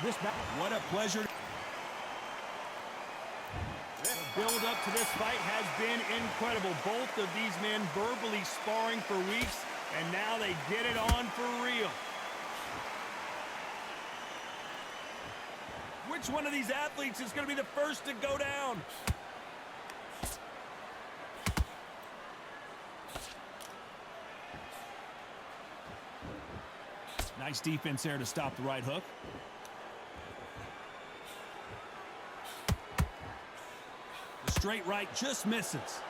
What a pleasure. The build up to this fight has been incredible. Both of these men verbally sparring for weeks, and now they get it on for real. Which one of these athletes is going to be the first to go down? Nice defense there to stop the right hook. The straight right just misses.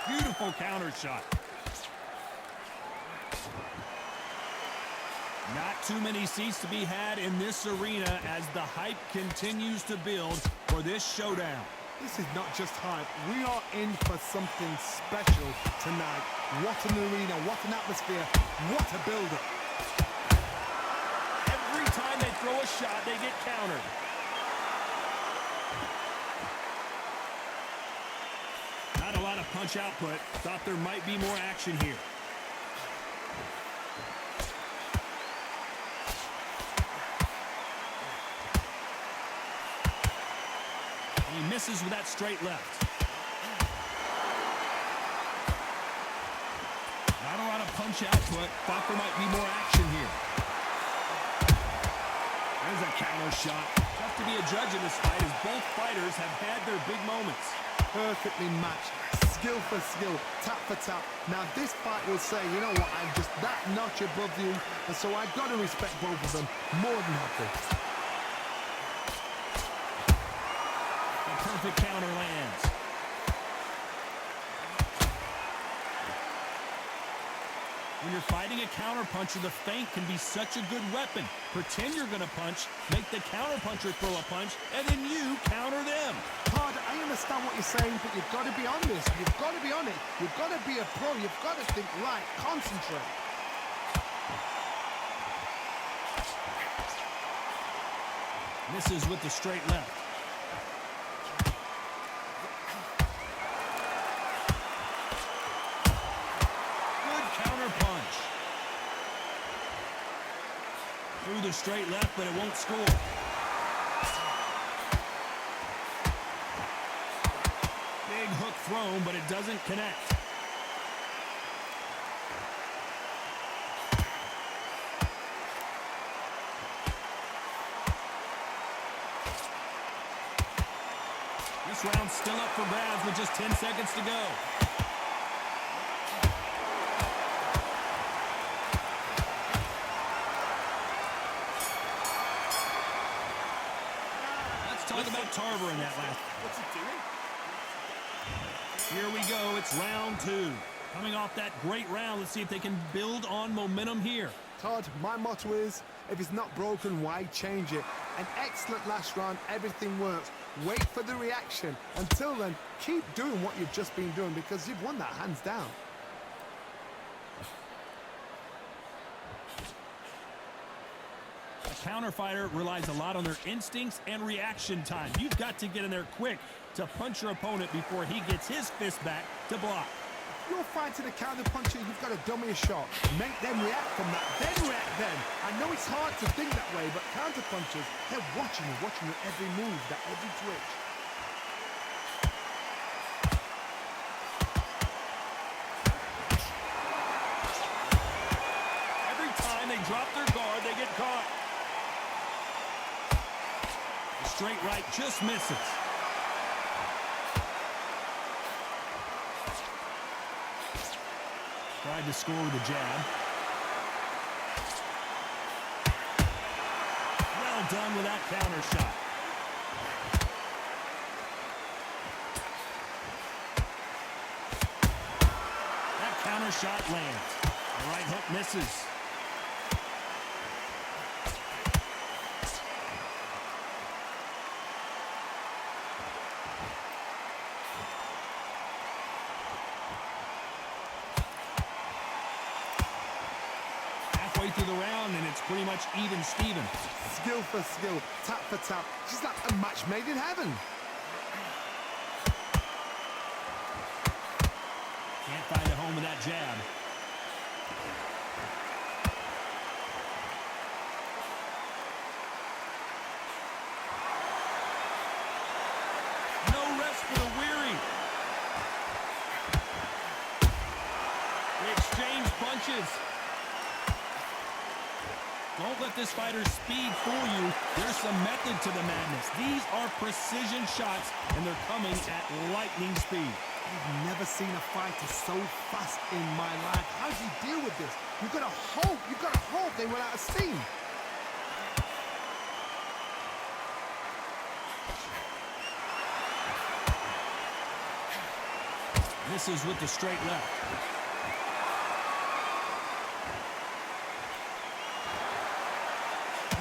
Beautiful counter shot. Not too many seats to be had in this arena as the hype continues to build for this showdown. This is not just hype. We are in for something special tonight. What an arena, what an atmosphere, what a build-up. Every time they throw a shot, they get countered. Not a lot of punch output. Thought there might be more action here. He misses with that straight left. Not a lot of punch output. Thought there might be more action here. There's a counter shot. Tough to be a judge in this fight as both fighters have had their big moments. Perfectly matched. Skill for skill, tap for tap. Now this fight will say, you know what, I'm just that notch above you, and so I've got to respect both of them more than happy. Perfect counter lands. When you're fighting a counterpuncher, the feint can be such a good weapon. Pretend you're going to punch, make the counterpuncher throw a punch, and then you counter them. Todd, I understand what you're saying, but you've got to be on this. You've got to be on it. You've got to be a pro. You've got to think right. Concentrate. Misses with the straight left. Punch. Through the straight left, but it won't score. Big hook thrown, but it doesn't connect. This round's still up for grabs with just 10 seconds to go. Talk about Tarver in that last. What's he doing? Here we go. It's round two. Coming off that great round, let's see if they can build on momentum here. Todd, my motto is, if it's not broken, why change it? An excellent last round. Everything works. Wait for the reaction. Until then, keep doing what you've just been doing because you've won that hands down. Counter fighter relies a lot on their instincts and reaction time. You've got to get in there quick to punch your opponent before he gets his fist back to block. If you're fighting a counter puncher, you've got to dummy a shot. Make them react from that, then react then. I know it's hard to think that way, but counter punchers, they're watching you every move, that every twitch. Every time they drop their guard, they get caught. Straight right just misses. Tried to score with a jab. Well done with that counter shot. That counter shot lands. The right hook misses. Through the round, and it's pretty much even Steven. Skill for skill, tap for tap. She's like a match made in heaven. Can't find a home with that jab. punches. Don't let this fighter's speed fool you. There's some method to the madness. These are precision shots, and they're coming at lightning speed. I've never seen a fighter so fast in my life. How do you deal with this? You've got to hope they run out of steam. Misses with the straight left.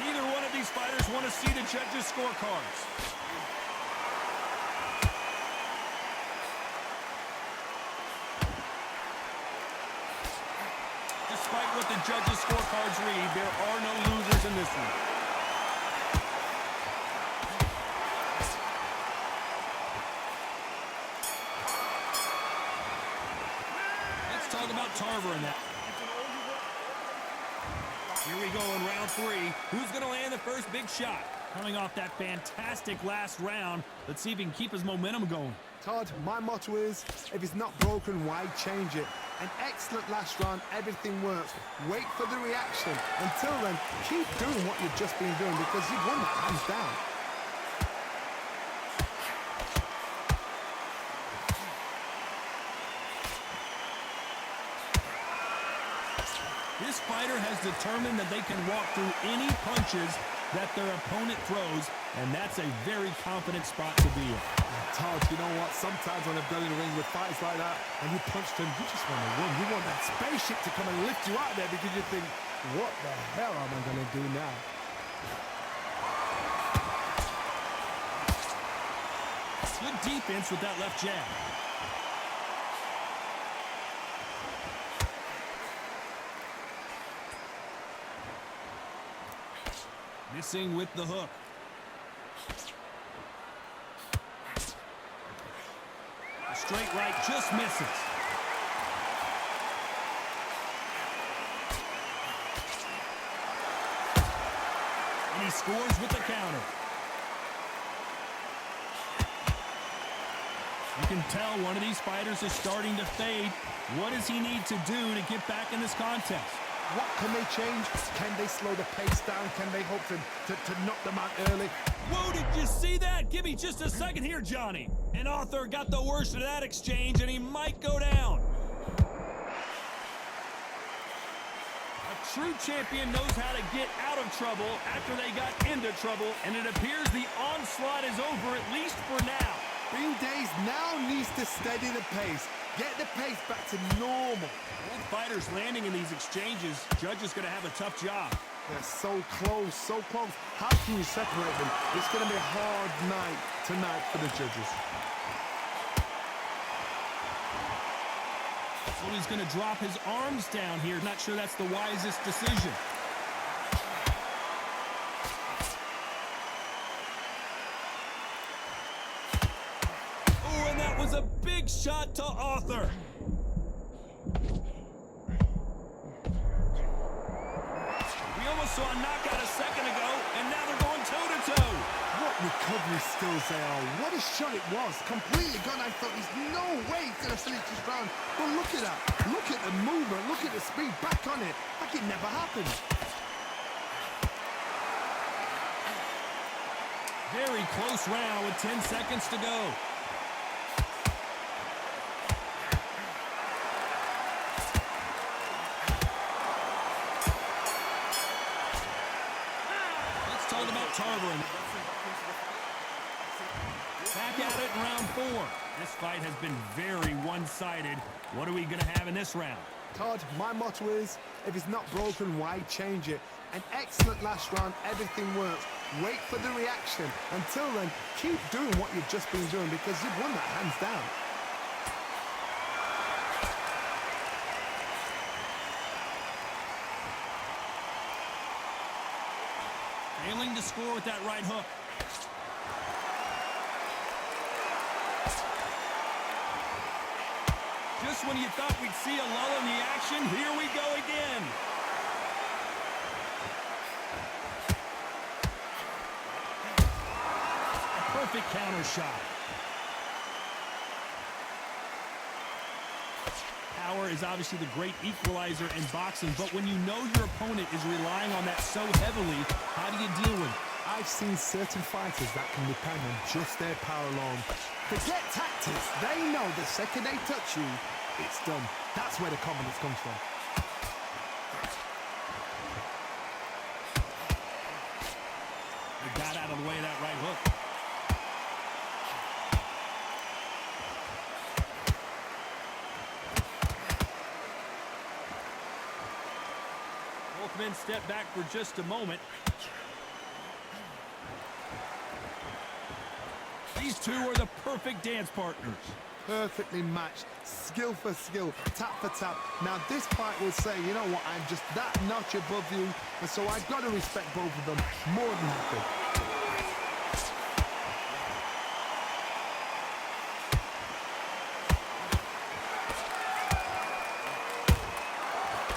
Neither one of these fighters want to see the judges' scorecards. Despite what the judges' scorecards read, there are no losers in this one. Let's talk about Tarver in that. Here we go in round 3. Who's going to land the first big shot? Coming off that fantastic last round, let's see if he can keep his momentum going. Todd, my motto is, if it's not broken, why change it? An excellent last round, everything works. Wait for the reaction. Until then, keep doing what you've just been doing because you've won that hands down. This fighter has determined that they can walk through any punches that their opponent throws, and that's a very confident spot to be in. Todd, you know what? Sometimes when I've done in the ring with fights like that, and you punched him, you just want to win. You want that spaceship to come and lift you out there because you think, what the hell am I going to do now? Good defense with that left jab. Missing with the hook. A straight right just misses. And he scores with the counter. You can tell one of these fighters is starting to fade. What does he need to do to get back in this contest? What can they change? Can they slow the pace down? Can they hope to knock them out early? Whoa, did you see that? Give me just a second here, Johnny. And Arthur got the worst of that exchange, and he might go down. A true champion knows how to get out of trouble after they got into trouble, and it appears the onslaught is over, at least for now. Green Days now needs to steady the pace. Get the pace back to normal. Both fighters landing in these exchanges. Judge is going to have a tough job. They're so close, so close. How can you separate them? It's going to be a hard night tonight for the judges. So he's going to drop his arms down here. Not sure that's the wisest decision. Oh, and that was a big shot to Arthur. We almost saw a knockout a second ago, and now they're going toe-to-toe. What recovery skills they are. What a shot it was. Completely gone. I thought there's no way he's going to finish this round. But look at that. Look at the movement. Look at the speed. Back on it. Like it never happened. Very close round with 10 seconds to go. Let's talk about Tarver. Back at it in round 4. This fight has been very one-sided. What are we going to have in this round? Todd, my motto is, if it's not broken, why change it? An excellent last round, everything works. Wait for the reaction. Until then, keep doing what you've just been doing because you've won that hands down. Failing to score with that right hook. Just when you thought we'd see a lull in the action, here we go again. A perfect counter shot. Power power is obviously the great equalizer in boxing, but when you know your opponent is relying on that so heavily, how do you deal with it? I've seen certain fighters that can depend on just their power alone. Forget tactics. They know the second they touch you, it's done. That's where the confidence comes from. They got out of the way of that right hook. Both men step back for just a moment. These two are the perfect dance partners. Perfectly matched, skill for skill, tap for tap. Now this fight will say, you know what, I'm just that notch above you, and so I've got to respect both of them more than happy.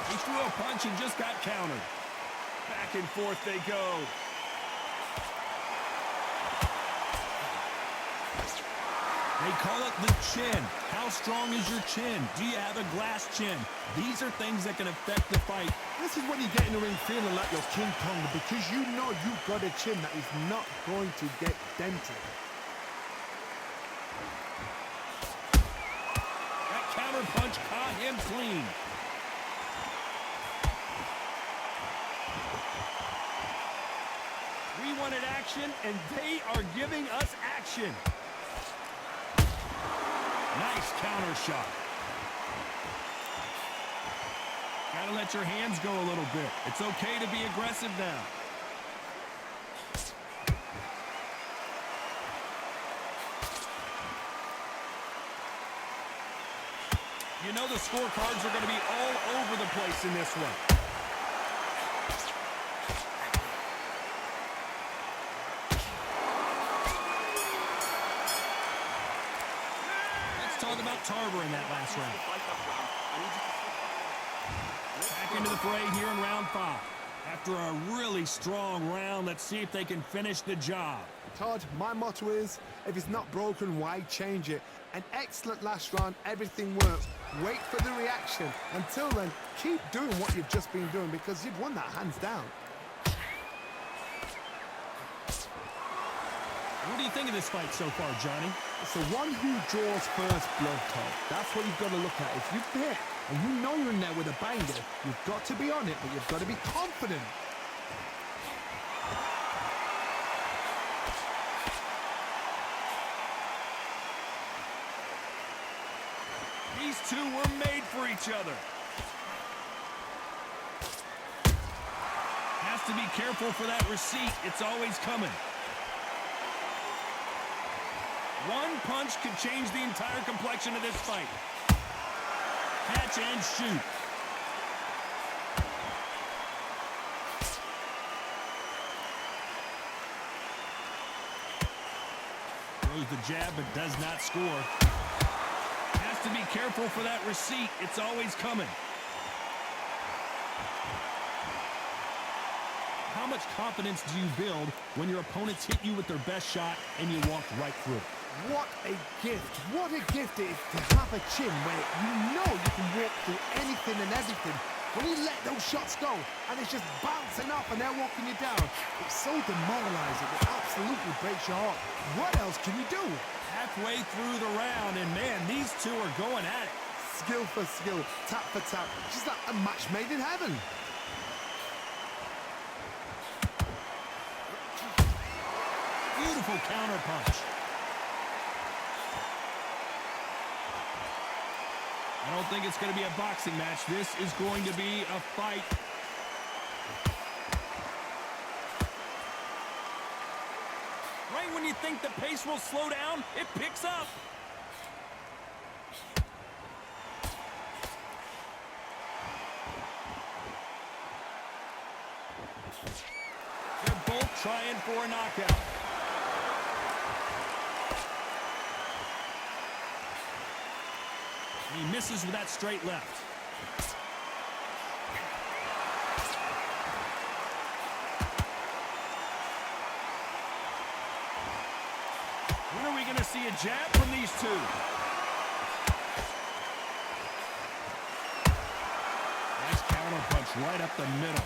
He threw a punch and just got countered. Back and forth they go. They call it the chin. How strong is your chin? Do you have a glass chin? These are things that can affect the fight. This is when you get in the ring feeling like you're King Kong, because you know you've got a chin that is not going to get dented. That counter punch caught him clean. We wanted action, and they are giving us action. Nice counter shot. Gotta let your hands go a little bit. It's okay to be aggressive now. You know the scorecards are going to be all over the place in this one. Talk about Tarver in that last round. Back into the fray here in round 5. After a really strong round, let's see if they can finish the job. Todd, my motto is, if it's not broken, why change it? An excellent last round, everything works. Wait for the reaction. Until then, keep doing what you've just been doing, because you've won that hands down. What do you think of this fight so far, Johnny? It's the one who draws first blood, Todd. That's what you've got to look at. If you're hit and you know you're in there with a banger, you've got to be on it, but you've got to be confident. These two were made for each other. Has to be careful for that receipt. It's always coming. One punch could change the entire complexion of this fight. Catch and shoot. Throws the jab but does not score. Has to be careful for that receipt. It's always coming. How much confidence do you build when your opponents hit you with their best shot and you walk right through it? What a gift. What a gift it is to have a chin where you know you can walk through anything and everything. When you let those shots go and it's just bouncing up and they're walking you down, it's so demoralizing. It absolutely breaks your heart. What else can you do? Halfway through the round, and man, these two are going at it. Skill for skill, tap for tap. Just like a match made in heaven. Beautiful counter punch. I don't think it's going to be a boxing match. This is going to be a fight. Right when you think the pace will slow down, it picks up. They're both trying for a knockout. He misses with that straight left. When are we going to see a jab from these two? counter punch right up the middle.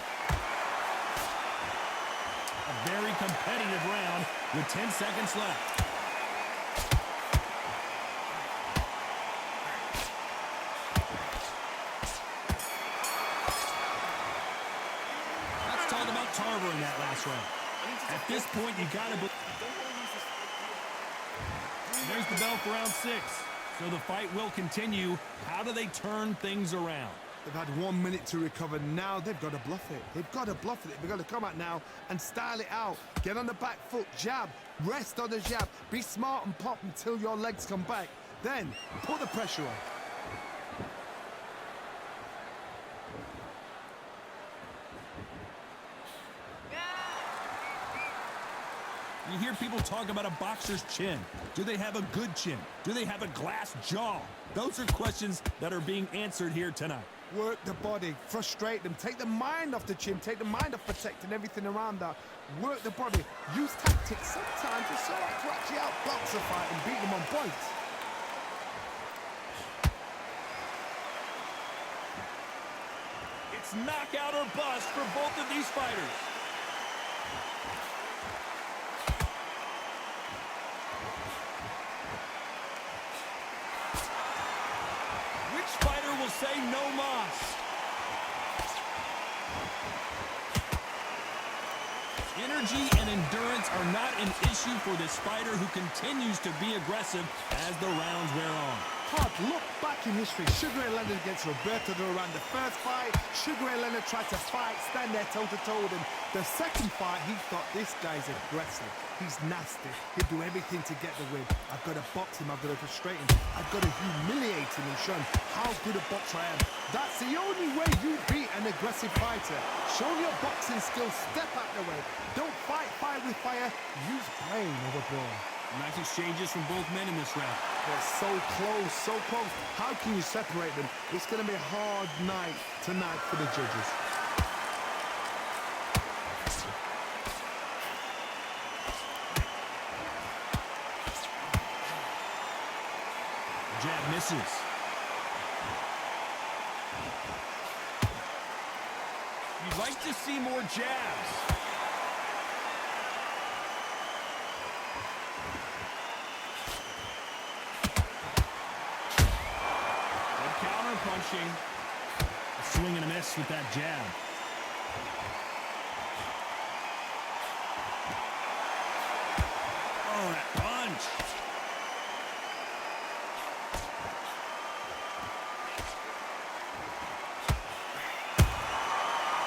A very competitive round with 10 seconds left. Let's talk about Tarver in that last round. At this point, you got to believe. There's the bell for round 6. So the fight will continue. How do they turn things around? They've had 1 minute to recover. Now they've got to bluff it. They've got to bluff it. They've got to come out now and style it out. Get on the back foot, jab, rest on the jab. Be smart and pop until your legs come back. Then put the pressure on. You hear people talk about a boxer's chin. Do they have a good chin? Do they have a glass jaw? Those are questions that are being answered here tonight. Work the body, frustrate them, take the mind off the chin, take the mind off protecting everything around that. Work the body, use tactics. Sometimes it's all right to actually outbox a fight and beat them on points. It's knockout or bust for both of these fighters. Will say no mas. Energy and endurance are not an issue for this fighter who continues to be aggressive as the rounds wear on. Hard look back in history. Sugar Ray Leonard against Roberto Duran. The first fight, Sugar Ray Leonard tried to fight, stand there toe-to-toe with him. The second fight, he thought this guy's aggressive. He's nasty. He'll do everything to get the win. I've got to box him. I've got to frustrate him. I've got to humiliate him and show him how good a boxer I am. That's the only way you beat an aggressive fighter. Show your boxing skills. Step out the way. Don't fight fire with fire. Use brain over brawn. Nice exchanges from both men in this round. They're so close, so close. How can you separate them? It's going to be a hard night tonight for the judges. Jab misses. You'd like to see more jabs. Punching. A swing and a miss with that jab. Oh, that punch.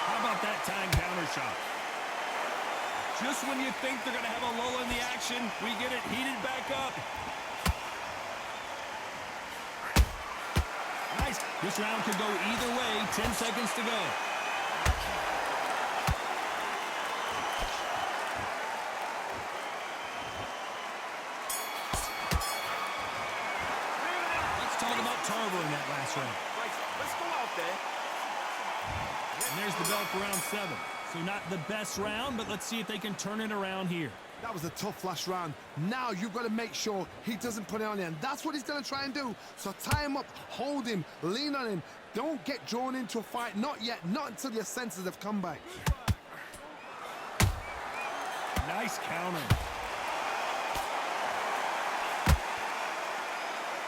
How about that time counter shot? Just when you think they're going to have a lull in the action, we get it heated back up. Nice. This round could go either way. 10 seconds to go. Let's talk about Tarver in that last round. Let's go out there. And there's the bell for round 7. So not the best round, but let's see if they can turn it around here. That was a tough last round. Now you've got to make sure he doesn't put it on you. And that's what he's going to try and do. So tie him up, hold him, lean on him. Don't get drawn into a fight. Not yet. Not until your senses have come back. Nice counter.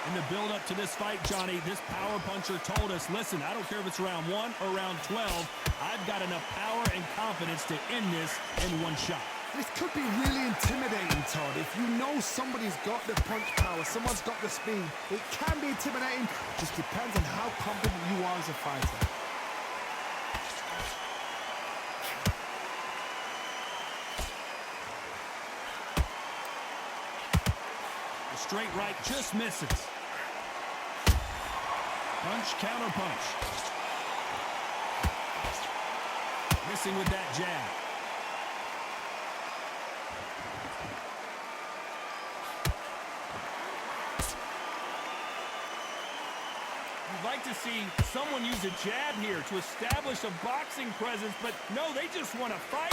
In the build-up to this fight, Johnny, this power puncher told us, listen, I don't care if it's round 1 or round 12. I've got enough power and confidence to end this in one shot. This could be really intimidating, Todd. If you know somebody's got the punch power, someone's got the speed, it can be intimidating. Just depends on how confident you are as a fighter. The straight right just misses. Punch, counter punch. Missing with that jab. You'd like to see someone use a jab here to establish a boxing presence, but no, they just want to fight.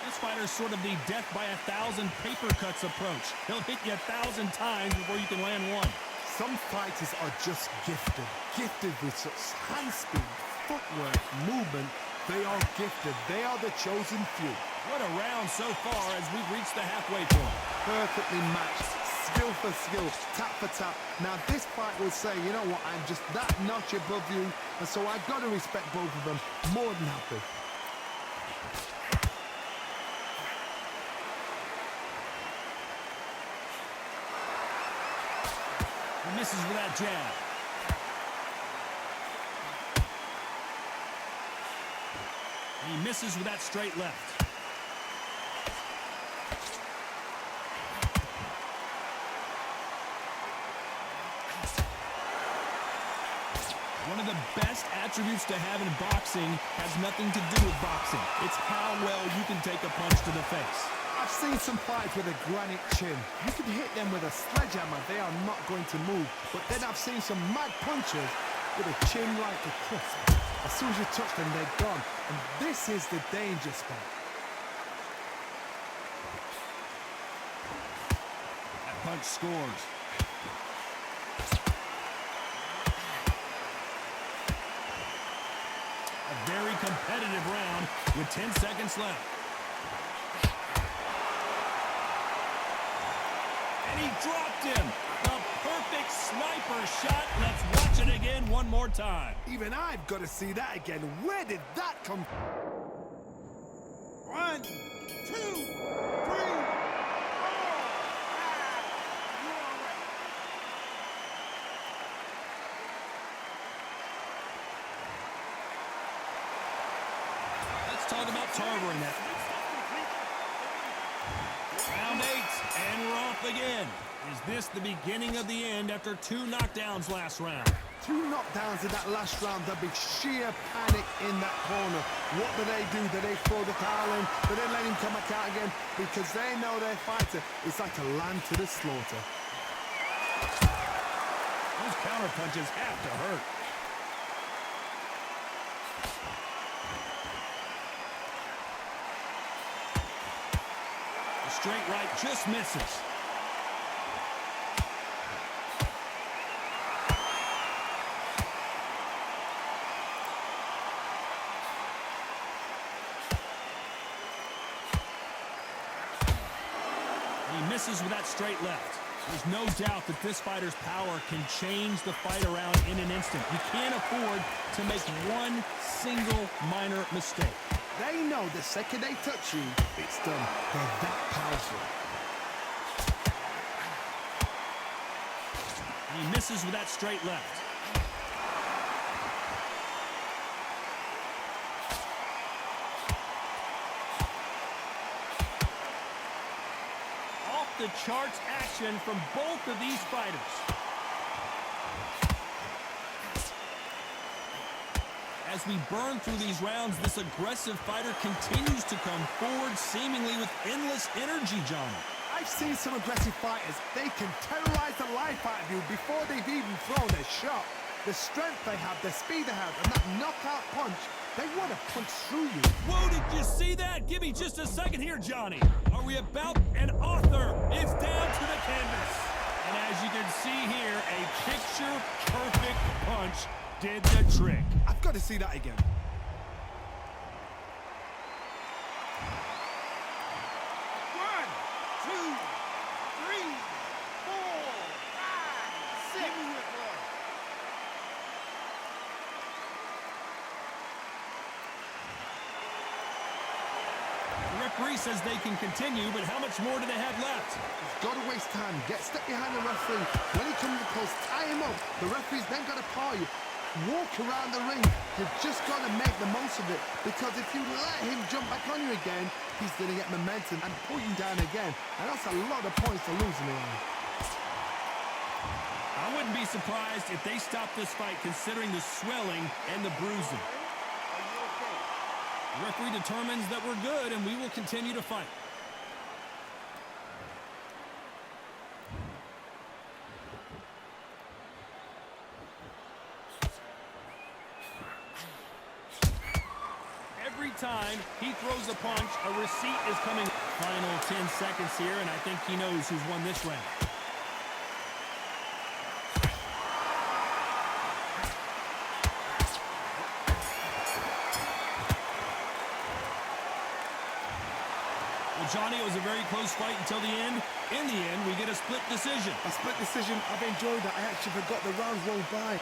This fighter's sort of the death by 1,000 paper cuts approach. He'll hit you 1,000 times before you can land one. Some fighters are just gifted with such hand speed, footwork, movement. They are gifted. They are the chosen few. What a round so far as we've reached the halfway point. Perfectly matched, skill for skill, tap for tap. Now this fight will say, you know what, I'm just that notch above you, and so I've got to respect both of them. More than happy. He misses with that jab. And he misses with that straight left. One of the best attributes to have in boxing has nothing to do with boxing. It's how well you can take a punch to the face. I've seen some fights with a granite chin. You can hit them with a sledgehammer, they are not going to move. But then I've seen some mad punchers with a chin like a crisp. As soon as you touch them, they're gone. And this is the danger spot. That punch scores. A very competitive round with 10 seconds left. And he dropped him. A perfect sniper shot. Let's watch it again one more time. Even I've got to see that again. Where did that come from? 1, 2, 3, 4, 5. Let's talk about Tarver in that. Round 8, and we're off again. Is this the beginning of the end after 2 knockdowns last round? 2 knockdowns in that last round. There'll be sheer panic in that corner. What do? Do they throw the towel in? Do they let him come back out again? Because they know their fighter is like a lamb to the slaughter. Those counter punches have to hurt. The straight right just misses. He misses with that straight left. There's no doubt that this fighter's power can change the fight around in an instant. You can't afford to make one single minor mistake. They know the second they touch you, it's done. They're that powerful. And he misses with that straight left. The charts action from both of these fighters. As we burn through these rounds, this aggressive fighter continues to come forward seemingly with endless energy, Johnny. I've seen some aggressive fighters. They can terrorize the life out of you before they've even thrown their shot. The strength they have, the speed they have, and that knockout punch, they want to punch through you. Whoa, did you see that? Give me just a second here, Johnny. Are we about an author? It's down to the canvas. And as you can see here, a picture-perfect punch did the trick. I've got to see that again. Referee says they can continue, but how much more do they have left? He's got to waste time. Step behind the referee. When he comes close, tie him up. The referee's then got to paw you. Walk around the ring. You've just got to make the most of it. Because if you let him jump back on you again, he's going to get momentum and pull you down again. And that's a lot of points to lose in the round. I wouldn't be surprised if they stop this fight considering the swelling and the bruising. The referee determines that we're good, and we will continue to fight. Every time he throws a punch, a receipt is coming. Final 10 seconds here, and I think he knows who's won this round. Johnny, it was a very close fight until the end. In the end, we get a split decision. A split decision, I've enjoyed that. I actually forgot the rounds rolled by.